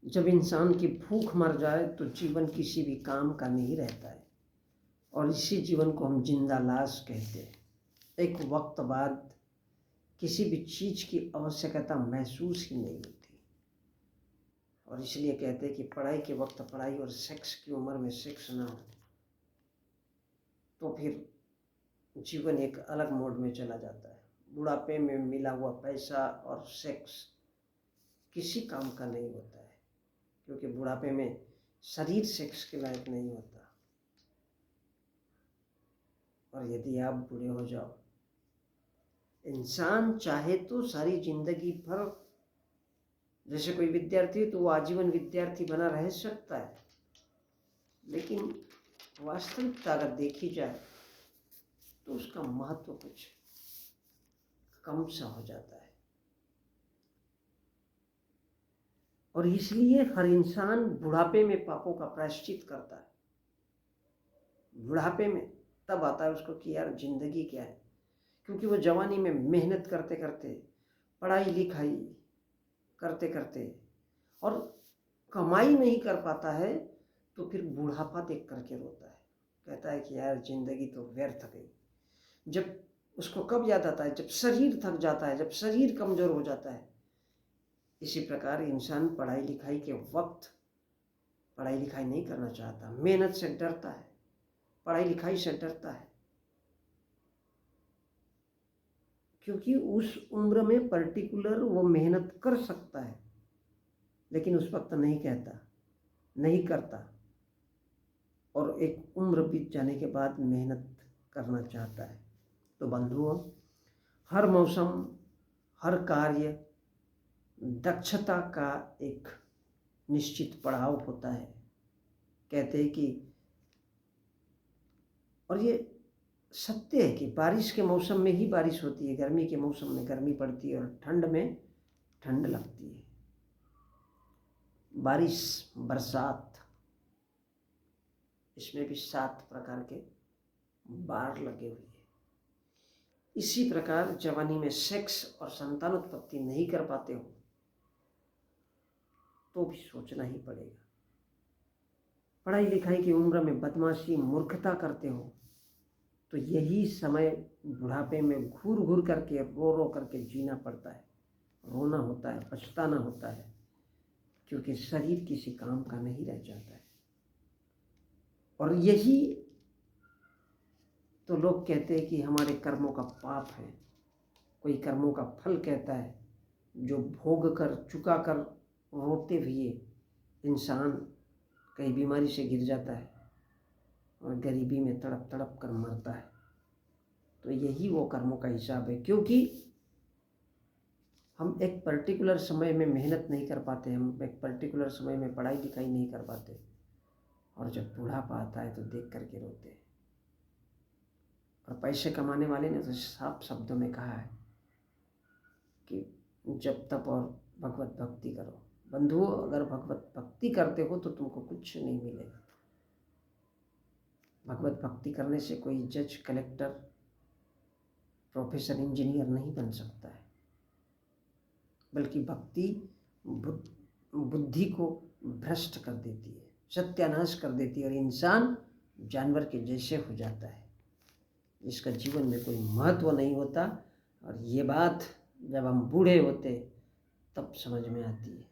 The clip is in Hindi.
जब इंसान की भूख मर जाए तो जीवन किसी भी काम का नहीं रहता है, और इसी जीवन को हम जिंदा लाश कहते हैं। एक वक्त बाद किसी भी चीज़ की आवश्यकता महसूस ही नहीं होती, और इसलिए कहते हैं कि पढ़ाई के वक्त पढ़ाई और सेक्स की उम्र में सेक्स ना हो तो फिर जीवन एक अलग मोड में चला जाता है। बुढ़ापे में मिला हुआ पैसा और सेक्स किसी काम का नहीं होता है, क्योंकि बुढ़ापे में शरीर सेक्स के लायक नहीं होता। और यदि आप बूढ़े हो जाओ, इंसान चाहे तो सारी जिंदगी भर, जैसे कोई विद्यार्थी तो वो आजीवन विद्यार्थी बना रह सकता है, लेकिन वास्तविकता अगर देखी जाए तो उसका महत्व कुछ कम सा हो जाता है। और इसलिए हर इंसान बुढ़ापे में पापों का प्रायश्चित करता है। बुढ़ापे में तब आता है उसको कि यार जिंदगी क्या है, क्योंकि वो जवानी में मेहनत करते करते, पढ़ाई लिखाई करते करते और कमाई नहीं कर पाता है, तो फिर बुढ़ापा देख करके रोता है, कहता है कि यार जिंदगी तो व्यर्थ गई। जब उसको कब याद आता है? जब शरीर थक जाता है, जब शरीर कमजोर हो जाता है। इसी प्रकार इंसान पढ़ाई लिखाई के वक्त पढ़ाई लिखाई नहीं करना चाहता, मेहनत से डरता है, पढ़ाई लिखाई से डरता है, क्योंकि उस उम्र में पर्टिकुलर वो मेहनत कर सकता है, लेकिन उस वक्त नहीं कहता, नहीं करता, और एक उम्र बीत जाने के बाद मेहनत करना चाहता है। तो बंधुओं, हर मौसम, हर कार्य दक्षता का एक निश्चित पड़ाव होता है। कहते हैं कि, और ये सत्य है कि बारिश के मौसम में ही बारिश होती है, गर्मी के मौसम में गर्मी पड़ती है, और ठंड में ठंड लगती है। बारिश, बरसात, इसमें भी 7 प्रकार के बार लगे हुए हैं। इसी प्रकार जवानी में सेक्स और संतानोत्पत्ति नहीं कर पाते हो तो भी सोचना ही पड़ेगा। पढ़ाई लिखाई की उम्र में बदमाशी, मूर्खता करते हो तो यही समय बुढ़ापे में घूर घूर करके, रो रो करके जीना पड़ता है, रोना होता है, पछताना होता है, क्योंकि शरीर किसी काम का नहीं रह जाता है। और यही तो लोग कहते हैं कि हमारे कर्मों का पाप है, कोई कर्मों का फल कहता है, जो भोग कर, चुका कर रोते हुए इंसान कई बीमारी से गिर जाता है और गरीबी में तड़प तड़प कर मरता है। तो यही वो कर्मों का हिसाब है, क्योंकि हम एक पर्टिकुलर समय में मेहनत नहीं कर पाते, हम एक पर्टिकुलर समय में पढ़ाई लिखाई नहीं कर पाते, और जब बुढ़ापा आता है तो देख करके रोते हैं। और पैसे कमाने वाले ने तो साफ शब्दों में कहा है कि जब तप और भगवत भक्ति करो। बंधुओं, अगर भगवत भक्ति करते हो तो तुमको कुछ नहीं मिलेगा। भगवत भक्ति करने से कोई जज, कलेक्टर, प्रोफेसर, इंजीनियर नहीं बन सकता है, बल्कि भक्ति बुद्धि को भ्रष्ट कर देती है, सत्यानाश कर देती है, और इंसान जानवर के जैसे हो जाता है, जिसका जीवन में कोई महत्व नहीं होता। और ये बात जब हम बूढ़े होते तब समझ में आती है।